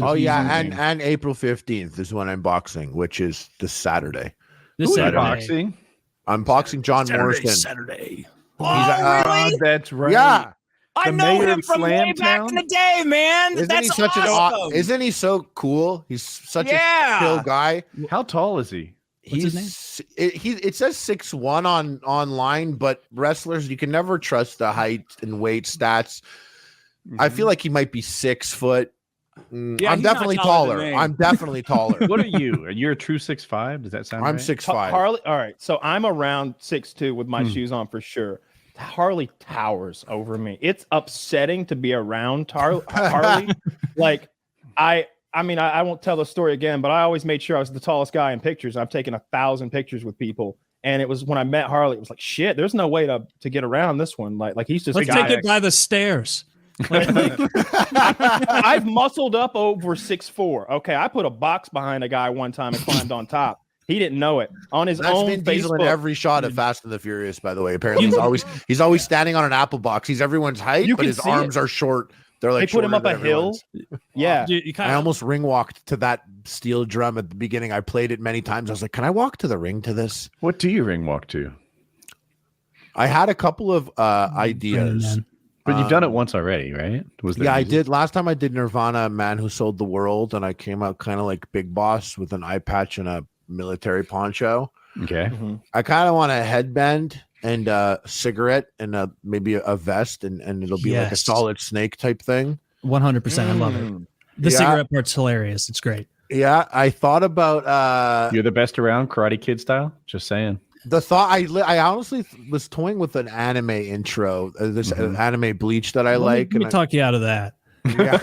Oh yeah, and April 15th is when I'm boxing, which is this Saturday. This Saturday. Boxing? I'm boxing John Morrison. Saturday. Oh, really? That's right. Yeah. I know him from way back in the day, man. That's such awesome. Isn't he so cool? He's such a chill guy. How tall is he? What's his name? It says 6'1" online, but wrestlers, you can never trust the height and weight stats. I feel like he might be 6 foot. Yeah, I'm definitely taller. I'm definitely taller. What are you? You're a true 6'5"? Does that sound I'm right? 6'5". Harley. All right, so I'm around 6'2" with my shoes on for sure. Harley towers over me. It's upsetting to be around Harley. Like, I mean, I won't tell the story again, but I always made sure I was the tallest guy in pictures. I've taken 1,000 pictures with people, and it was when I met Harley, it was like, shit, there's no way to get around this one. Like he's just. Let's take it by the stairs. I've muscled up over 6'4". Okay, I put a box behind a guy one time and climbed on top. He didn't know it on his own. Vin Diesel Facebook. in every shot of Fast and the Furious, by the way. Apparently, he's always standing on an apple box. He's everyone's height, but his arms are short. They're like they put him up a hill. Yeah, I almost ring walked to that steel drum at the beginning. I played it many times. I was like, "Can I walk to the ring to this?" What do you ring walk to? I had a couple of ideas. But you've done it once already, right? I did. Last time I did Nirvana, Man Who Sold the World, and I came out kind of like Big Boss with an eye patch and a military poncho. Okay. I kind of want a headband and a cigarette and maybe a vest, and it'll be like a solid snake type thing. 100%. I love it. The cigarette part's hilarious. It's great. Yeah, I thought about you're the best around, Karate Kid style. Just saying. The thought I honestly was toying with an anime intro, this anime Bleach that I like. Let me talk you out of that. Yeah.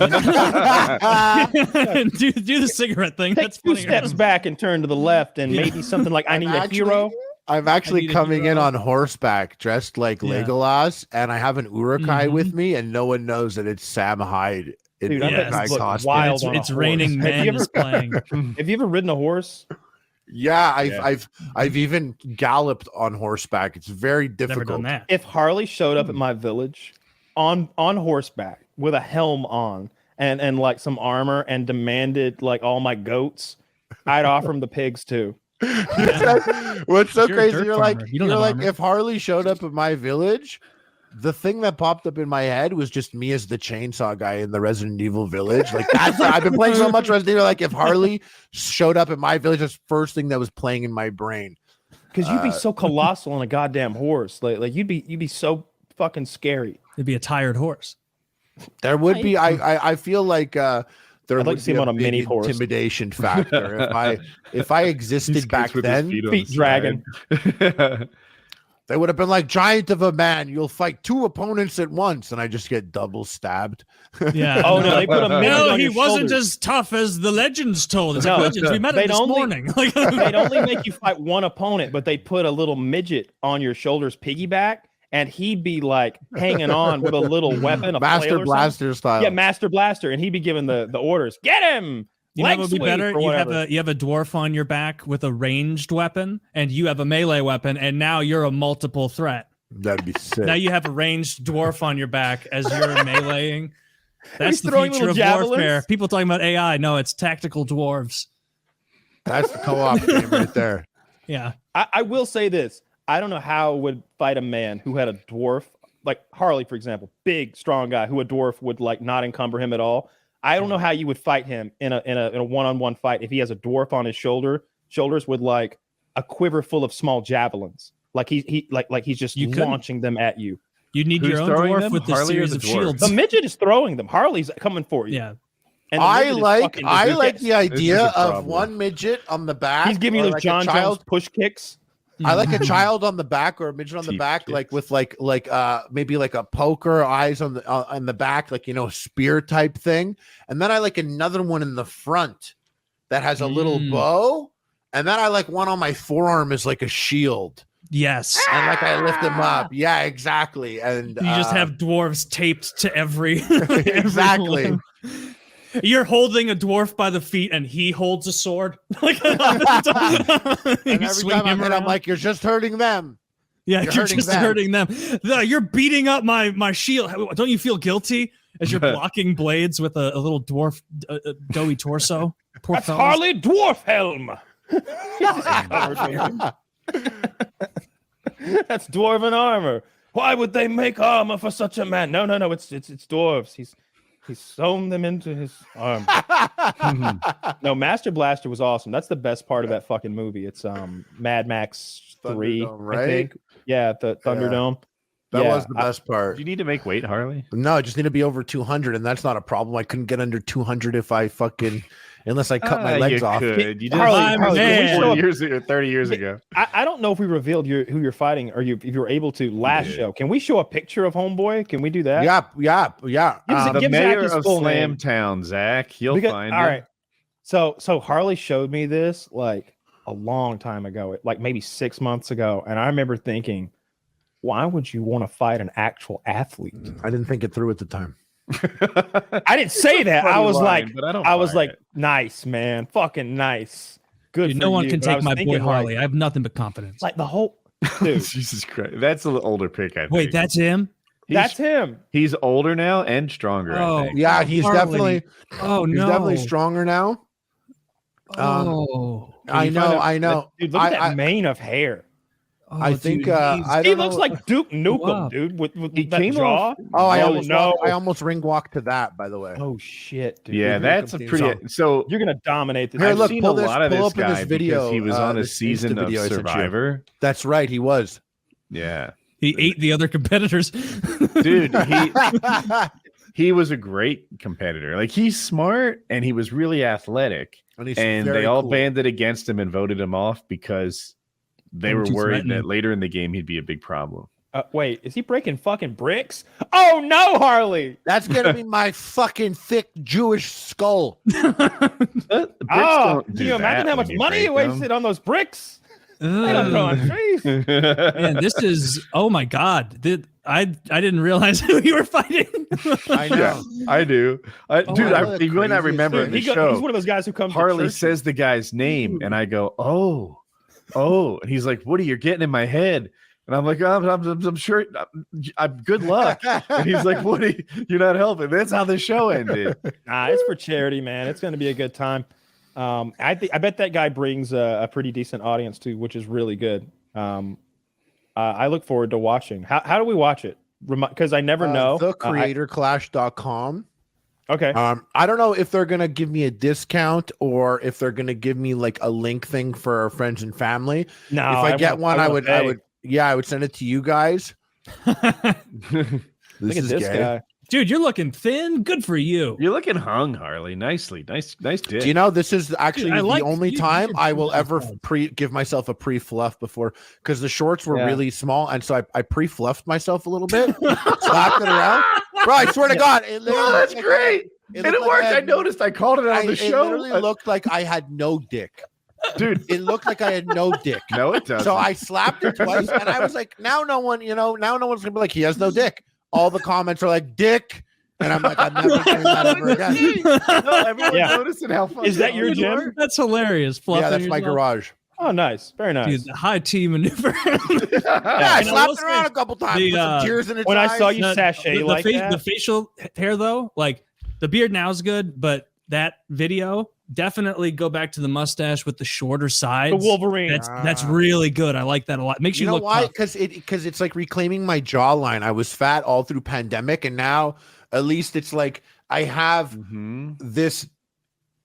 do the cigarette thing. Take That's 2 funny. steps back and turn to the left, and maybe something like I need a hero. I'm actually coming in on horseback, dressed like Legolas, and I have an Urukai with me, and no one knows that it's Sam Hyde. Dude, wild. It's Raining Man is playing. Have you ever ridden a horse? Yeah, I've even galloped on horseback. It's very difficult. Never done that. If Harley showed up at my village on horseback with a helm on and like some armor and demanded like all my goats, I'd offer him the pigs too. What's so crazy? You're like armor. if Harley showed up at my village, the thing that popped up in my head was just me as the chainsaw guy in the Resident Evil village. Like that's I've been playing so much Resident Evil. Like if Harley showed up at my village, that's the first thing that was playing in my brain. Because you'd be so colossal on a goddamn horse. Like you'd be so fucking scary. It'd be a tired horse. There would be. I feel like there I'd like would to see be him a on a big mini horse. intimidation factor if I existed back then. Feet dragon. They would have been like, giant of a man, you'll fight 2 opponents at once, and I just get double stabbed. Yeah. Oh no, they put a midget on he your wasn't shoulders. as tough as the legends told. It's No, like, legends, we met him this morning. They'd only make you fight one opponent, but they put a little midget on your shoulders, piggyback, and he'd be like hanging on with a little weapon, a Master Blaster style. Yeah, Master Blaster, and he'd be giving the orders. Get him. You know what would be better? You have a dwarf on your back with a ranged weapon, and you have a melee weapon, and now you're a multiple threat. That'd be sick. Now you have a ranged dwarf on your back as you're meleeing. That's the throwing future of little warfare. javelins? People talking about AI. No, it's tactical dwarves. That's the co-op game right there. Yeah. I will say this. I don't know how I would fight a man who had a dwarf, like Harley, for example, big, strong guy who a dwarf would like not encumber him at all. I don't know how you would fight him in a one-on-one fight if he has a dwarf on his shoulders with like a quiver full of small javelins. Like he's just launching them at you. You need your own dwarf with the series of shields. The midget is throwing them. Harley's coming for you. Yeah. And I like the idea of one midget on the back. He's giving you those like John Jones push kicks. I like a child on the back or a midget on the back, like with maybe like a poker, eyes on the back, like a spear type thing. And then I like another one in the front that has a little bow. And then I like one on my forearm is like a shield. Yes. And like I lift them up. Yeah, exactly. And you just have dwarves taped to every exactly. You're holding a dwarf by the feet, and he holds a sword. And every time I'm hit, I'm like, "You're just hurting them." Yeah, you're just hurting them. You're beating up my shield. Don't you feel guilty as you're blocking blades with a little dwarf doughy torso? Poor That's fellas. Harley Dwarf Helm. That's dwarven armor. Why would they make armor for such a man? No, it's dwarves. He's sewn them into his armor. No, Master Blaster was awesome. That's the best part of that fucking movie. It's Mad Max 3, right? I think. Yeah, the Thunderdome. That was the best part. Do you need to make weight, Harley? No, I just need to be over 200, and that's not a problem. I couldn't get under 200 if I fucking unless I cut my legs off. You did Harley, 30 years ago. I don't know if we revealed who you're fighting, or if you were able to last show. Can we show a picture of Homeboy? Can we do that? Yeah. The give mayor Zach his of full name. Slamtown, Zach. He'll find all it. right. So Harley showed me this like a long time ago, like maybe 6 months ago, and I remember thinking, why would you want to fight an actual athlete? I didn't think it through at the time. I didn't say that. I was line, like, nice, man, fucking nice. Good. Dude, no one can take my boy Harley. Like, I have nothing but confidence. like the whole dude. Jesus Christ, that's an older pick. I think. Wait, that's him. That's him. He's older now and stronger. I think. Yeah, he's Harley. definitely. Oh no, he's definitely stronger now. I know. Dude, look at that mane of hair. Oh, I think He looks like Duke Nukem, dude. With he that came jaw. off. I almost ring walked to that. By the way. Oh shit, dude. Yeah, that's a pretty. So You're gonna dominate this. Here, I've look, seen pull a this- lot of pull this up in this guy video, because he was on a this season Insta of video I sent you. Survivor. That's right. He was. Yeah, he ate the other competitors. dude. He was a great competitor. Like he's smart and he was really athletic. And they all banded against him and voted him off because they were worried that later in the game he'd be a big problem. Wait, is he breaking fucking bricks? Oh no, Harley! That's gonna be my fucking thick Jewish skull. Can you imagine how much money he wasted on those bricks? They don't grow on trees. Man, this is oh my god. I didn't realize who you were fighting. I know. Yeah, I do. Dude, you might not remember in the show. He's one of those guys who comes. Harley says the guy's name, and I go, oh, and he's like, "Woody, you're getting in my head." And I'm like, I'm sure. I'm good luck. And he's like, Woody, you're not helping. That's how the show ended. It's for charity, man. It's going to be a good time. I bet that guy brings a pretty decent audience too, which is really good. I look forward to watching. How do we watch it? Because I never know. TheCreatorClash.com. Okay. I don't know if they're gonna give me a discount or if they're gonna give me like a link thing for our friends and family. No, if I get one, I would send it to you guys. Look at this guy. Dude, you're looking thin. Good for you. You're looking hung, Harley. Nicely. Nice dick. Do you know this is actually the only time I will ever pre give myself a pre-fluff before, because the shorts were really small, and so I pre-fluffed myself a little bit, slapped it around. Bro, I swear to God, that's great. And it worked. I noticed. I called it on the show. It literally looked like I had no dick. Dude, it looked like I had no dick. No, it doesn't. So I slapped it twice, and I was like, now no one's gonna be like, he has no dick. All the comments are like, dick. And I'm like, I'm never doing that ever again. No, everyone's noticing how funny. Is that your gym? That's hilarious. Yeah, that's my garage. Oh, nice. Very nice. Dude, high T maneuver. I slapped it around a couple times. Put some tears in its when eyes. I saw you sashay like that. The facial hair, though, like the beard now is good, but that video, definitely go back to the mustache with the shorter sides. The Wolverine. That's really good. I like that a lot. Makes you look why? tough. Because it's like reclaiming my jawline. I was fat all through pandemic, and now at least it's like I have this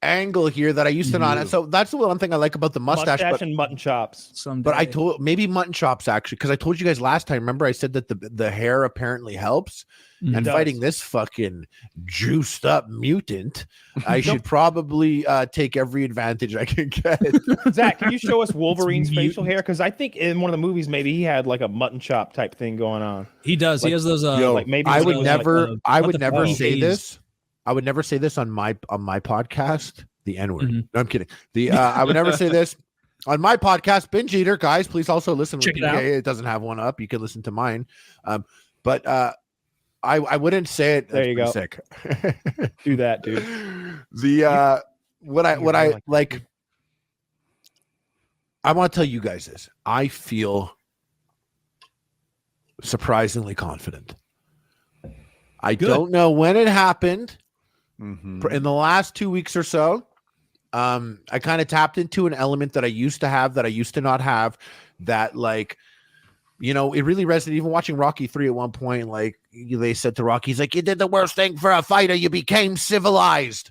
angle here that I used to not. And so that's the one thing I like about the mustache. And mutton chops. But I told maybe mutton chops actually, because I told you guys last time. Remember, I said that the hair apparently helps. And fighting this fucking juiced up mutant, I should probably take every advantage I can get. Zach, can you show us Wolverine's facial hair? Because I think in one of the movies, maybe he had like a mutton chop type thing going on. He does. Like, he has those. Like maybe I would never. I would never say this. I would never say this on my podcast. The N-word. No, I'm kidding. I would never say this on my podcast. Binge Eater, guys, please also listen. Check it out. It doesn't have one up. You can listen to mine. But I wouldn't say it. There you go. Sick. Do that, dude. What I like. I want to tell you guys this. I feel surprisingly confident. I don't know when it happened. In the last 2 weeks or so, I kind of tapped into an element that I used to have, that I used to not have, that like, you know, it really resonated. Even watching Rocky 3 at one point, like they said to Rocky, he's like, you did the worst thing for a fighter. You became civilized.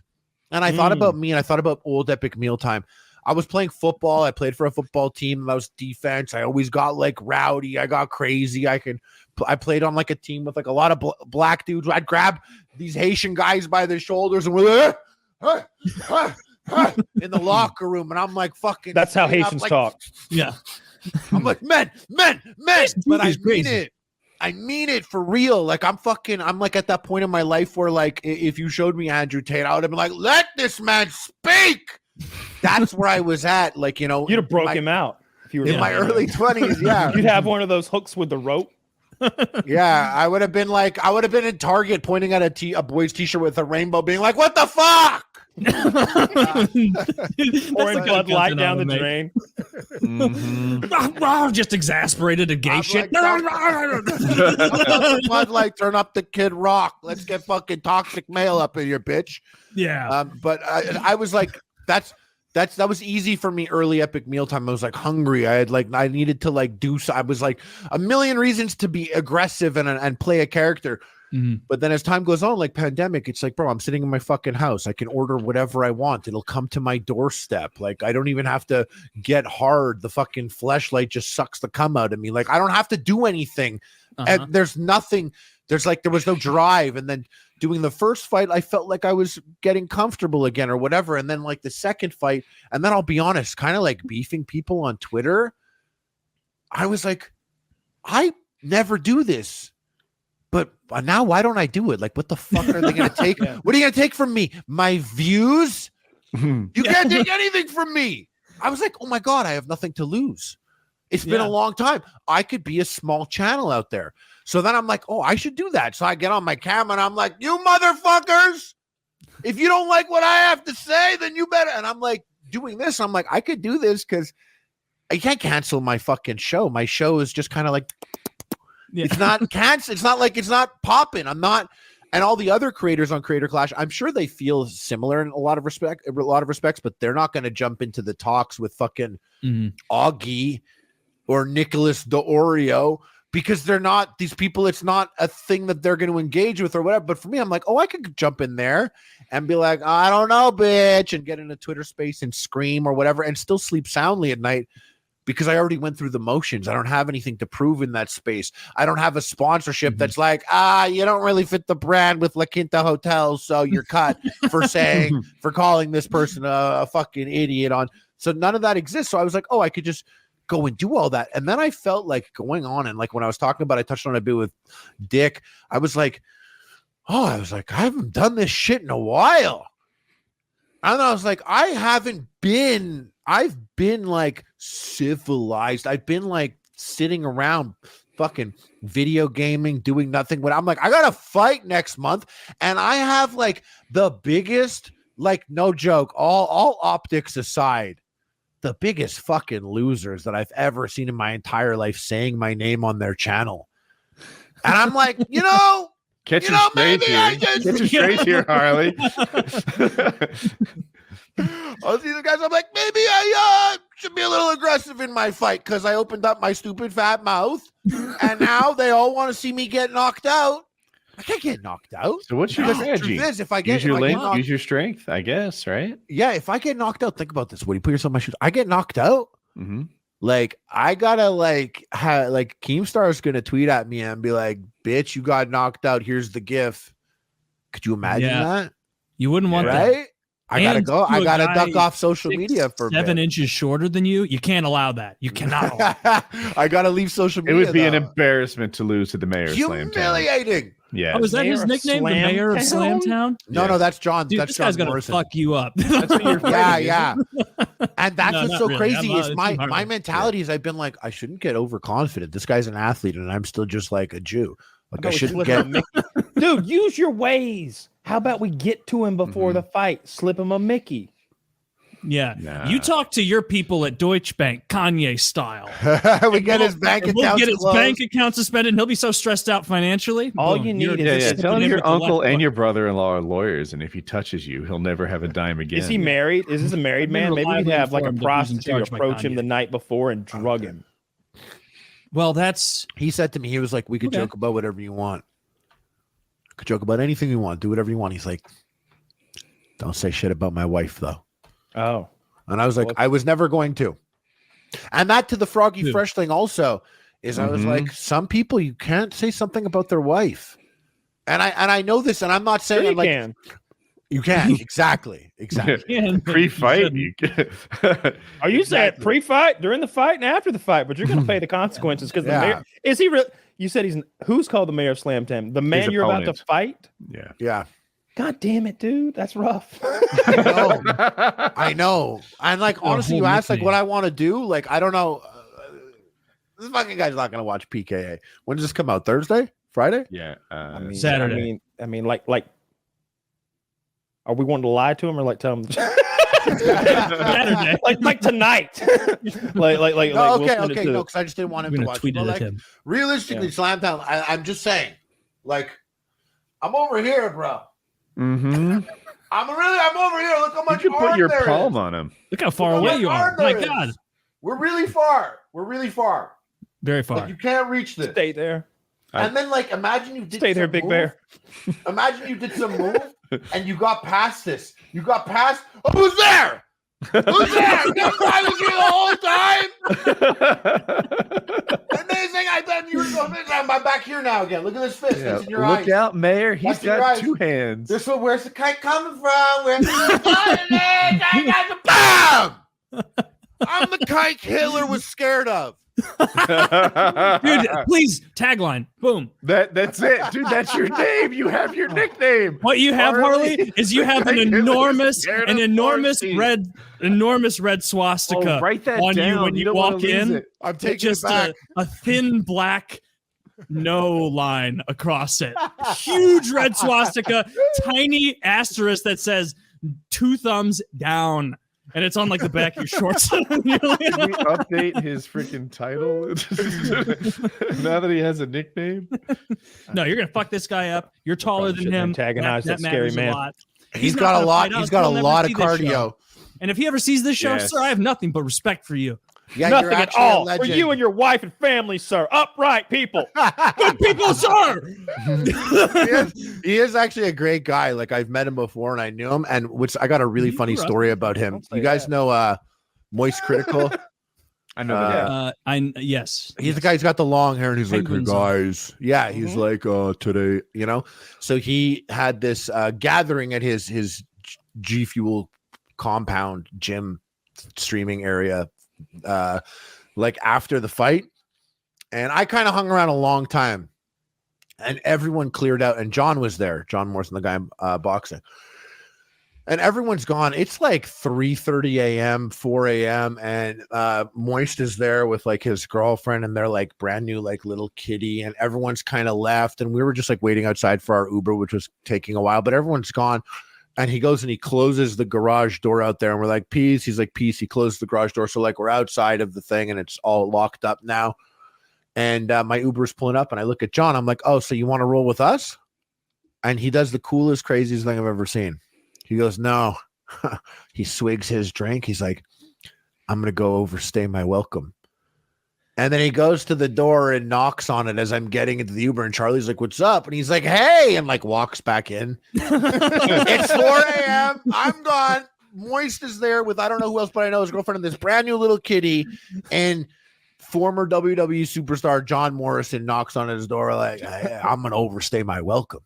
And I thought about me, and I thought about old Epic Mealtime. I was playing football. I played for a football team. I was defense. I always got like rowdy. I got crazy. I played on like a team with like a lot of black dudes. I'd grab these Haitian guys by their shoulders and we're like, in the locker room, and I'm like, fucking. That's how Haitians talk. Yeah. I'm like, men. But I mean it. I mean it for real. Like I'm like at that point in my life where like if you showed me Andrew Tate, I would have been like, let this man speak. That's where I was at. Like, you know, you'd have broke him out if you were in my early 20s. Yeah. You'd have one of those hooks with the rope. Yeah, I would have been in Target pointing at a boy's t-shirt with a rainbow, being like, "What the fuck?" Pouring Bud Light down the drain. Just exasperated at gay shit. Bud Light, turn up the Kid Rock. Let's get fucking Toxic Male up in here, bitch. Yeah. But I was like, that was easy for me early Epic Mealtime. I was like hungry. I needed to like do so. I was like a million reasons to be aggressive and play a character. But then as time goes on, like pandemic, it's like, bro, I'm sitting in my fucking house. I can order whatever I want. It'll come to my doorstep. Like I don't even have to get hard. The fucking fleshlight just sucks the cum out of me. Like I don't have to do anything. And there's nothing. There was no drive. And then doing the first fight, I felt like I was getting comfortable again or whatever. And then like the second fight, and then I'll be honest, kind of like beefing people on Twitter. I was like, I never do this. But now why don't I do it? Like, what the fuck are they going to take? What are you going to take from me? My views? You can't take anything from me. I was like, oh my God, I have nothing to lose. It's been a long time. I could be a small channel out there. So then I'm like, oh, I should do that. So I get on my camera and I'm like, you motherfuckers, if you don't like what I have to say, then you better. And I'm like doing this. I'm like, I could do this because I can't cancel my fucking show. My show is just kind of like, it's not cancer. It's not like it's not popping. I'm not, and all the other creators on Creator Clash, I'm sure they feel similar in a lot of respects, but they're not going to jump into the talks with fucking Augie or Nicholas D'Orio because they're not these people. It's not a thing that they're going to engage with or whatever. But for me, I'm like, oh, I could jump in there and be like, I don't know, bitch, and get in a Twitter space and scream or whatever, and still sleep soundly at night. Because I already went through the motions. I don't have anything to prove in that space. I don't have a sponsorship that's like, you don't really fit the brand with La Quinta Hotels, so you're cut for calling this person a fucking idiot on. So none of that exists. So I was like, oh, I could just go and do all that. And then I felt like going on, and like when I was talking about, I touched on a bit with Dick, I was like, I haven't done this shit in a while. And I was like, I've been like civilized. I've been like sitting around fucking video gaming, doing nothing. When I'm like, I got to fight next month. And I have like the biggest, like no joke, all optics aside, the biggest fucking losers that I've ever seen in my entire life saying my name on their channel. And I'm like, Catch you straight here, Harley. I'll see the guys. I'm like, maybe I should be a little aggressive in my fight because I opened up my stupid fat mouth, and now they all want to see me get knocked out. I can't get knocked out. So what's your strategy? If I get use your strength, I guess, right? Yeah, if I get knocked out, think about this. Woody, put yourself in my shoes. I get knocked out. Like I gotta like Keemstar's gonna tweet at me and be like, "Bitch, you got knocked out. Here's the GIF." Could you imagine that? You wouldn't want that, right? I gotta go. I gotta duck off social media for 7 inches shorter than you. You can't allow that. You cannot. Allow that. I gotta leave social media. It would be an embarrassment to lose to the mayor of Slamtown. Humiliating. Yeah. Oh, is that his nickname, the mayor of Slamtown? No, that's John. Dude, that's this John guy's gonna Morrison. fuck you up. That's what you're yeah. And that's what's so really. crazy is my mentality is I've been like, I shouldn't get overconfident. This guy's an athlete, and I'm still just like a Jew. Like I shouldn't get. Dude, use your ways. How about we get to him before the fight? Slip him a Mickey. Yeah. Nah. You talk to your people at Deutsche Bank, Kanye style. We get his bank account. We'll get his bank account suspended, and he'll be so stressed out financially. All you need is tell him your uncle and your brother-in-law are lawyers, and if he touches you, he'll never have a dime again. Is he married? Is this a married man? Maybe we'd have like a prostitute approach him the night before and drug him. Well, that's... He said to me, he was like, we could joke about whatever you want. Could joke about anything you want. Do whatever you want. He's like, don't say shit about my wife, though. Oh. And I was like, I was never going to. And that to the Froggy Fresh thing also is I was like, some people you can't say something about their wife. And I know this, and I'm not saying you like can. You can. Exactly. Pre-fight. Are you saying pre-fight, during the fight, and after the fight? But you're going to pay the consequences because the mayor is he really? You said he's who's called the mayor of Slamtown? The man you're about to fight? Yeah. God damn it, dude. That's rough. I know. And like, honestly, you asked like what I want to do. Like, I don't know. This fucking guy's not going to watch PKA. When does this come out? Thursday? Friday? Yeah. Saturday. I mean, like, are we wanting to lie to him or like tell him? Saturday. like tonight. like. No, okay. No, because I just didn't want him to watch. Tweet it at him. Realistically, Slamtown. I'm just saying, like, I'm over here, bro. Mm-hmm. I'm over here. Look how much you can put your there palm is. on him. Look how far away you are. My God. We're really far. Very far. Like, you can't reach this. Stay there. And then, like, imagine you did stay there, Big Bear. Imagine you did some move and you got past this. You got past. Oh, who's there? Who's there? That guy was here the whole time. Amazing. I thought you were going. I'm back here now again. Look at this fist. It's in your Look eyes. out, Mayor. He's got two hands. This one. Where's the kite coming from? Where's the kite? Bam! I'm the kite Hitler was scared of. Dude, please, tagline. Boom. That's it. Dude, that's your name. You have your nickname. What you have, Harley, is you have an enormous red swastika write that on down. you when you walk in. I'm taking just it back. a thin black no line across it. Huge red swastika, tiny asterisk that says 2 thumbs down. And it's on like the back of your shorts. Can we update his freaking title now that he has a nickname? No, you're gonna fuck this guy up. You're taller than him. Antagonize that scary man. He's got a lot. He's got a lot of cardio. And if he ever sees this show, sir, I have nothing but respect for you. Yeah, nothing at all for you and your wife and family, sir. Upright people. Good people, sir. He is actually a great guy. Like, I've met him before and I knew him. And I got a really funny story about him. You guys know Moist Critical? I know that. Yes. He's the guy who's got the long hair and he's like, hey guys. Yeah, he's like, today, you know. So he had this gathering at his G Fuel compound gym streaming area like after the fight, and I kind of hung around a long time, and everyone cleared out, and John was there, John Morrison, the guy boxing, and everyone's gone. It's like 3:30 a.m., 4 a.m., and Moist is there with like his girlfriend and their like brand new like little kitty, and everyone's kind of left, and we were just like waiting outside for our Uber, which was taking a while, but everyone's gone. And he goes and he closes the garage door out there, and we're like, peace. He's like, peace. He closed the garage door. So like we're outside of the thing and it's all locked up now. And my Uber's pulling up and I look at John. I'm like, oh, so you want to roll with us? And he does the coolest, craziest thing I've ever seen. He goes, no. He swigs his drink. He's like, I'm going to go overstay my welcome. And then he goes to the door and knocks on it as I'm getting into the Uber. And Charlie's like, what's up? And he's like, hey, and like walks back in. It's 4 a.m. I'm gone. Moist is there with, I don't know who else, but I know his girlfriend and this brand new little kitty. And former WWE superstar John Morrison knocks on his door like, hey, I'm going to overstay my welcome.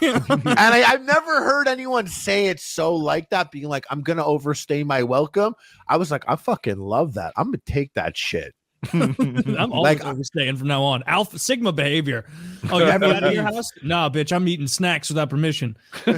And I've never heard anyone say it so like that, being like, I'm going to overstay my welcome. I was like, I fucking love that. I'm going to take that shit. I'm always overstaying from now on. Alpha Sigma behavior. Oh, you have me out of your house? Nah, bitch, I'm eating snacks without permission. Dude,